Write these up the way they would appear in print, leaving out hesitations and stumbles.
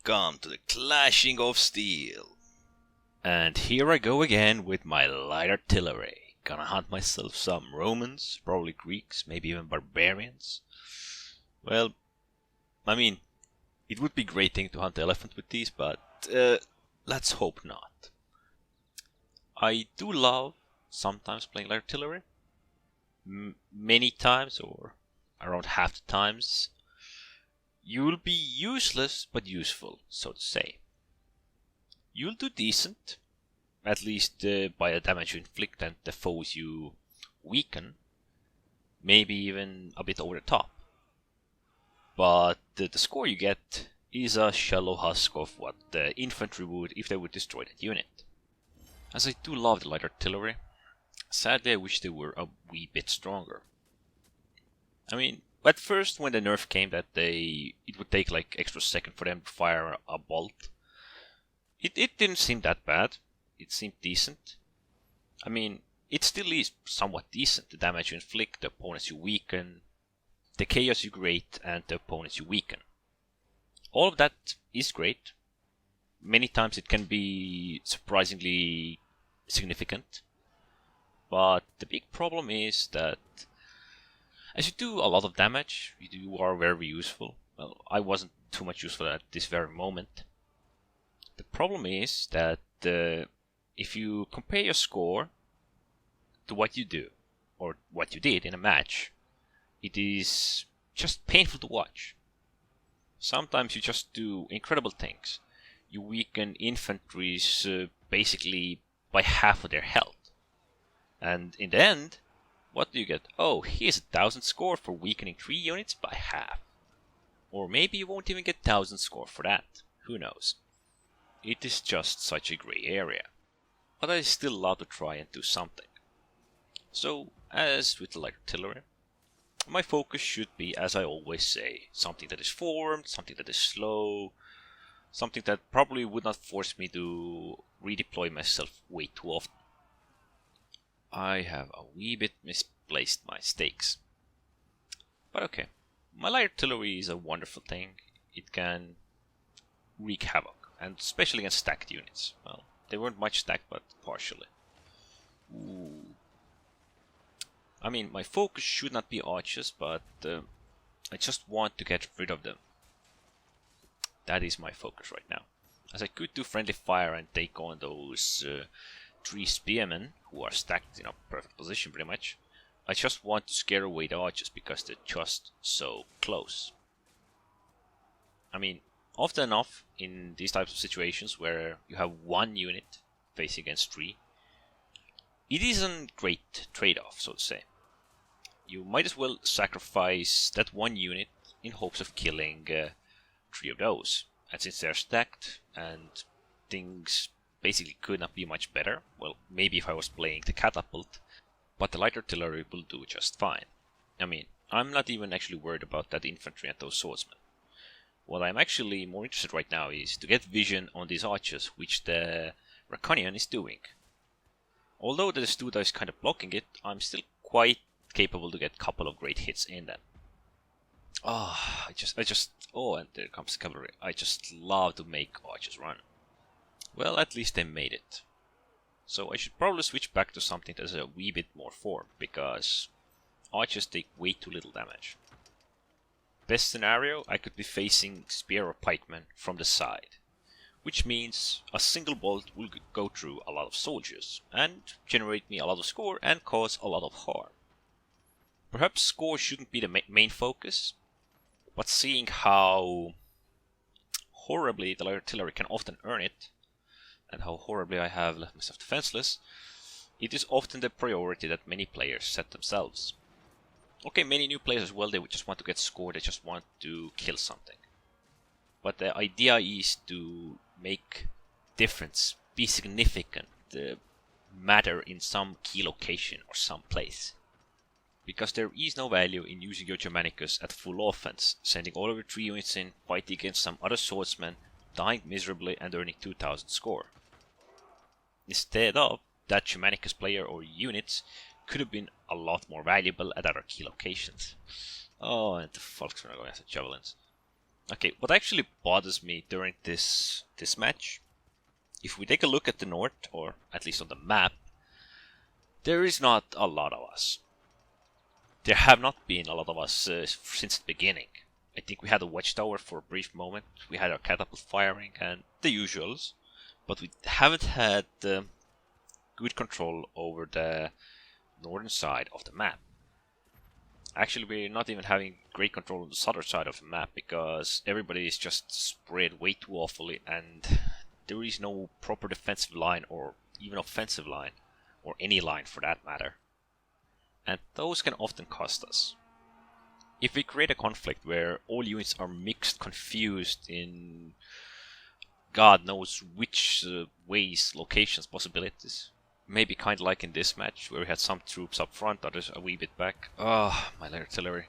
Welcome to the clashing of steel. And here I go again with my light artillery. Gonna hunt myself some Romans, probably Greeks, maybe even barbarians. Well, I mean, it would be a great thing to hunt the elephant with these, but let's hope not. I do love sometimes playing light artillery. Many times, or around half the times, you'll be useless but useful, so to say. You'll do decent, at least by the damage you inflict and the foes you weaken, maybe even a bit over the top. But the score you get is a shallow husk of what the infantry would if they would destroy that unit. As I do love the light artillery, sadly I wish they were a wee bit stronger. I mean, at first when the nerf came that it would take like extra second for them to fire a bolt, it didn't seem that bad. It seemed decent. I mean, it still is somewhat decent. The damage you inflict, the opponents you weaken, the chaos you create, and the opponents you weaken. All of that is great. Many times it can be surprisingly significant. But the big problem is that as you do a lot of damage, you are very useful. Well, I wasn't too much useful at this very moment. The problem is that if you compare your score to what you do, or what you did in a match, it is just painful to watch. Sometimes you just do incredible things. You weaken infantries basically by half of their health. And in the end, what do you get? Oh, here's 1,000 score for weakening 3 units by half. Or maybe you won't even get 1,000 score for that. Who knows? It is just such a grey area. But I still love to try and do something. So, as with the light artillery, my focus should be, as I always say, something that is formed, something that is slow, something that probably would not force me to redeploy myself way too often. I have a wee bit misplaced my stakes. But okay, my light artillery is a wonderful thing. It can wreak havoc, and especially against stacked units. Well, they weren't much stacked, but partially. Ooh. I mean, my focus should not be archers, but I just want to get rid of them. That is my focus right now. As I could do friendly fire and take on those 3 spearmen who are stacked in a perfect position pretty much. I just want to scare away the archers because they're just so close. I mean, often enough in these types of situations where you have 1 unit facing against 3, it isn't a great trade-off, so to say. You might as well sacrifice that 1 unit in hopes of killing 3 of those. And since they're stacked and things basically could not be much better, well, maybe if I was playing the catapult, but the light artillery will do just fine. I mean, I'm not even actually worried about that infantry and those swordsmen. What I'm actually more interested right now is to get vision on these archers, which the Draconian is doing. Although the Studa is kind of blocking it, I'm still quite capable to get a couple of great hits in them. Oh, oh, and there comes the cavalry. I just love to make archers run. Well, at least they made it. So I should probably switch back to something that's a wee bit more formed, because archers take way too little damage. Best scenario, I could be facing spear or pikemen from the side, which means a single bolt will go through a lot of soldiers, and generate me a lot of score and cause a lot of harm. Perhaps score shouldn't be the main focus, but seeing how horribly the light artillery can often earn it, and how horribly I have left myself defenseless, it is often the priority that many players set themselves. Okay, many new players as well, they would just want to get score, they just want to kill something. But the idea is to make difference, be significant, matter in some key location or some place. Because there is no value in using your Germanicus at full offense, sending all of your 3 units in, fighting against some other swordsman, dying miserably and earning 2,000 score. Instead of, that Germanicus player or units could have been a lot more valuable at other key locations. Oh, and the Volks are going after javelins. Okay, what actually bothers me during this match, if we take a look at the north, or at least on the map, there is not a lot of us. There have not been a lot of us since the beginning. I think we had a watchtower for a brief moment, we had our catapult firing and the usuals, but we haven't had good control over the northern side of the map. Actually, we're not even having great control on the southern side of the map because everybody is just spread way too awfully and there is no proper defensive line or even offensive line, or any line for that matter. And those can often cost us. If we create a conflict where all units are mixed, confused in God knows which ways, locations, possibilities, maybe kind of like in this match, where we had some troops up front, others a wee bit back. Ah, my light artillery.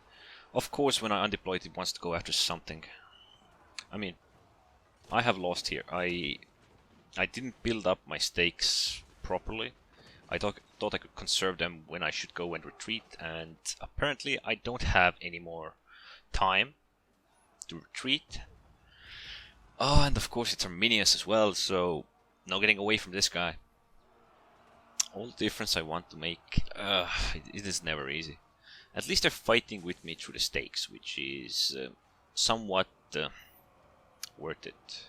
Of course, when I undeploy it, it wants to go after something. I mean, I have lost here. I didn't build up my stakes properly. I thought I could conserve them when I should go and retreat, and apparently I don't have any more time to retreat. Oh, and of course it's Arminius as well, so no getting away from this guy. All the difference I want to make, it is never easy. At least they're fighting with me through the stakes, which is somewhat worth it.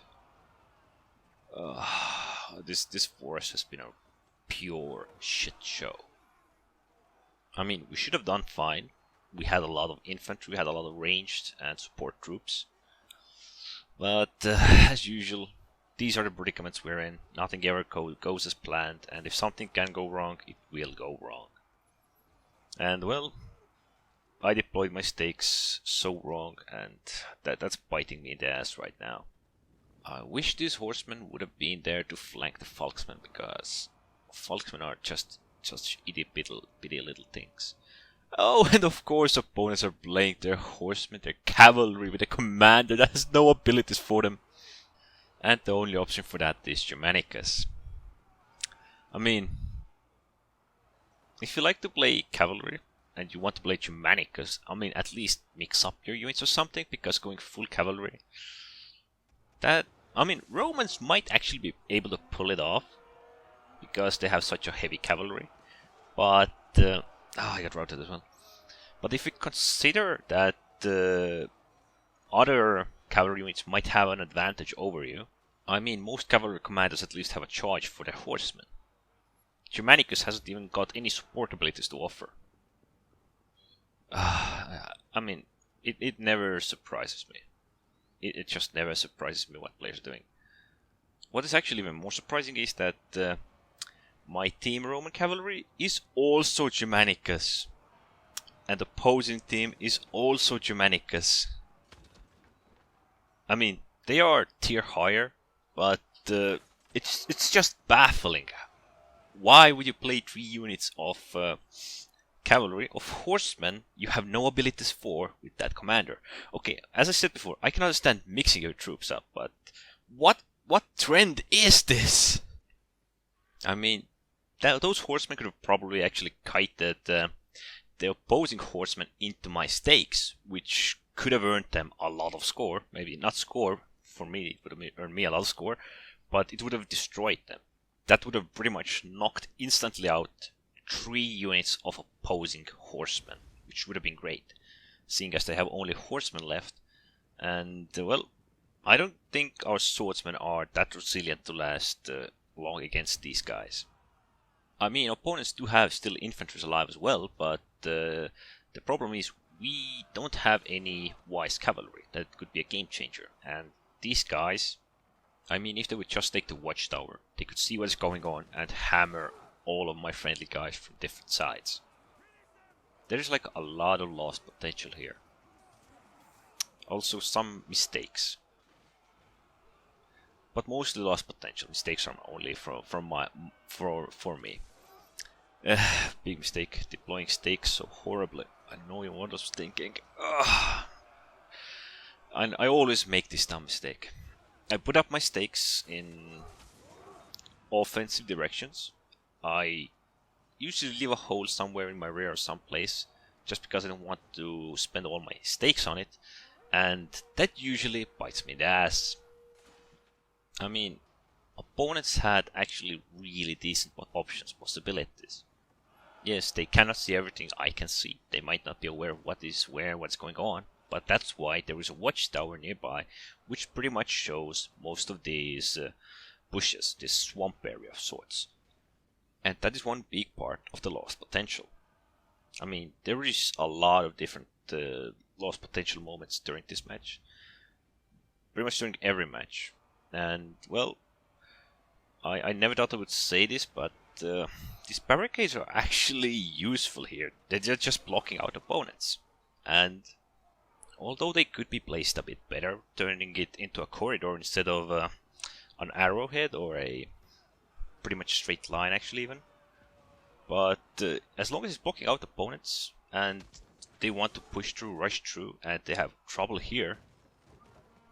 This forest has been a pure shit show. I mean, we should have done fine. We had a lot of infantry, we had a lot of ranged and support troops. But as usual, these are the predicaments we're in. Nothing ever goes as planned, and if something can go wrong, it will go wrong. And well, I deployed my stakes so wrong, and that's biting me in the ass right now. I wish these horsemen would have been there to flank the Falksmen, because Falksmen are just itty bitty little things. Oh, and of course opponents are playing their horsemen, their cavalry with a commander that has no abilities for them. And the only option for that is Germanicus. I mean, if you like to play cavalry and you want to play Germanicus, I mean, at least mix up your units or something, because going full cavalry, I mean, Romans might actually be able to pull it off because they have such a heavy cavalry. But I got routed as well. But if we consider that other cavalry units might have an advantage over you, I mean, most cavalry commanders at least have a charge for their horsemen. Germanicus hasn't even got any support abilities to offer. I mean, it never surprises me. It just never surprises me what players are doing. What is actually even more surprising is that my team Roman cavalry is also Germanicus. And the opposing team is also Germanicus. I mean, they are tier higher, but it's just baffling. Why would you play 3 units of cavalry, of horsemen you have no abilities for with that commander? Okay, as I said before, I can understand mixing your troops up, but what trend is this? I mean, those horsemen could have probably actually kited the opposing horsemen into my stakes, which could have earned them a lot of score. Maybe not score, for me it would have earned me a lot of score, but it would have destroyed them. That would have pretty much knocked instantly out 3 units of opposing horsemen, which would have been great, seeing as they have only horsemen left. And well, I don't think our swordsmen are that resilient to last long against these guys. I mean, opponents do have still infantry alive as well, but the problem is we don't have any wise cavalry. That could be a game changer. And these guys, I mean, if they would just take the watchtower, they could see what's going on and hammer all of my friendly guys from different sides. There's like a lot of lost potential here. Also some mistakes. But mostly lost potential. Mistakes are only for me. Big mistake, deploying stakes so horribly. I know what I was thinking. And I always make this dumb mistake. I put up my stakes in offensive directions. I usually leave a hole somewhere in my rear or someplace, just because I don't want to spend all my stakes on it. and that usually bites me in the ass. I mean, opponents had actually really decent options, possibilities. Yes, they cannot see everything I can see. They might not be aware of what is where, what's going on. But that's why there is a watchtower nearby, which pretty much shows most of these bushes, this swamp area of sorts. And that is one big part of the lost potential. I mean, there is a lot of different lost potential moments during this match. Pretty much during every match. And, well, I never thought I would say this, but these barricades are actually useful here. They're just blocking out opponents. And although they could be placed a bit better, turning it into a corridor instead of an arrowhead or a pretty much straight line actually even. But as long as it's blocking out opponents and they want to push through, rush through, and they have trouble here,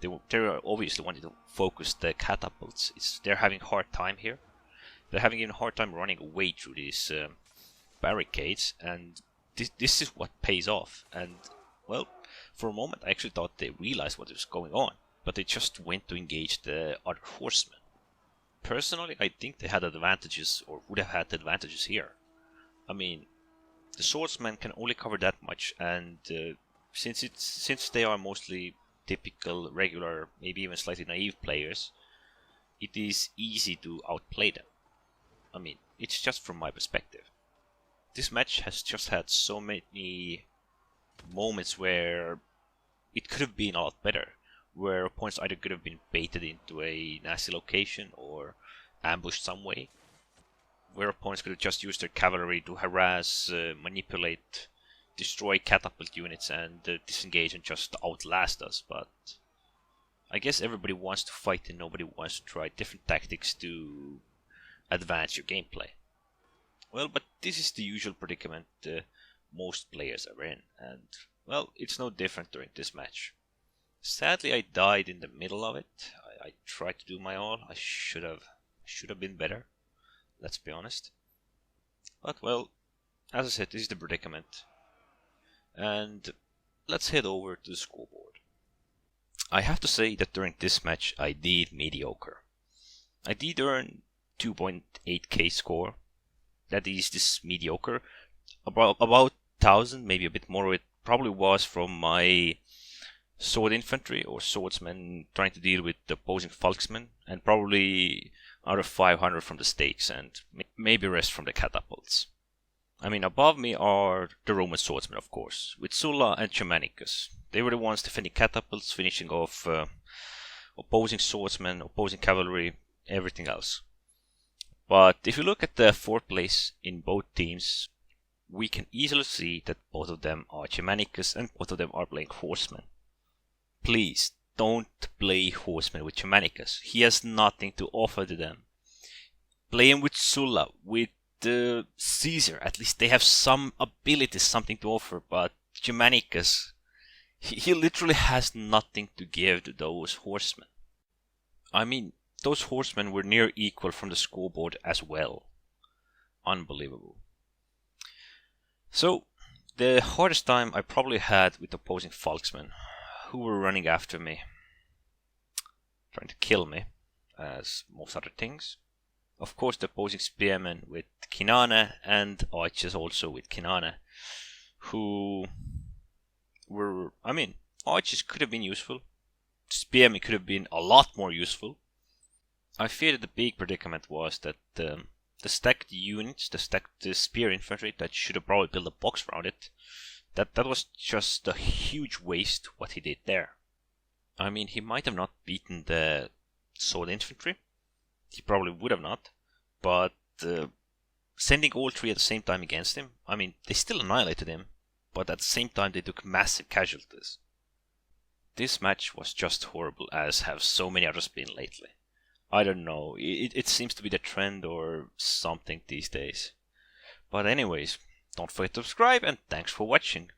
they're obviously wanting to focus the catapults. They're having a hard time here. They're having even a hard time running away through these barricades, and this is what pays off. And, well, for a moment I actually thought they realized what was going on, but they just went to engage the other horsemen. Personally, I think they had advantages, or would have had advantages here. I mean, the swordsmen can only cover that much, and since they are mostly typical, regular, maybe even slightly naive players, it is easy to outplay them. I mean, it's just from my perspective. This match has just had so many moments where it could have been a lot better, where opponents either could have been baited into a nasty location or ambushed some way, where opponents could have just used their cavalry to harass, manipulate, destroy catapult units and disengage and just outlast us. But I guess everybody wants to fight and nobody wants to try different tactics to advance your gameplay. Well, but this is the usual predicament most players are in, and, well, it's no different during this match. Sadly, I died in the middle of it. I tried to do my all. I should have been better. Let's be honest. But, well, as I said, this is the predicament. And let's head over to the scoreboard. I have to say that during this match I did mediocre. I did earn 2.8k score. That is this mediocre. About 1000, maybe a bit more of it probably was from my sword infantry or swordsmen trying to deal with the opposing falksmen, and probably out of 500 from the stakes, and maybe rest from the catapults. I mean, above me are the Roman swordsmen, of course, with Sulla and Germanicus. They were the ones defending catapults, finishing off opposing swordsmen, opposing cavalry, everything else. But if you look at the fourth place in both teams, we can easily see that both of them are Germanicus and both of them are playing horsemen. Please don't play horsemen with Germanicus. He has nothing to offer to them. Play him with Sulla, with Caesar. At least they have some ability, something to offer. But Germanicus, he literally has nothing to give to those horsemen. I mean, those horsemen were near equal from the scoreboard as well. Unbelievable. So, the hardest time I probably had with opposing falksmen, who were running after me, trying to kill me, as most other things. Of course, the opposing spearmen with Kinane and archers also with Kinane, who were, I mean, archers could have been useful. Spearmen could have been a lot more useful. I fear that the big predicament was that the stacked units, the stacked spear infantry that should have probably built a box around it, that was just a huge waste what he did there. I mean, he might have not beaten the sword infantry. He probably would have not. But sending all three at the same time against him, I mean, they still annihilated him, but at the same time they took massive casualties. This match was just horrible, as have so many others been lately. I don't know, it seems to be the trend or something these days. But anyways, don't forget to subscribe and thanks for watching.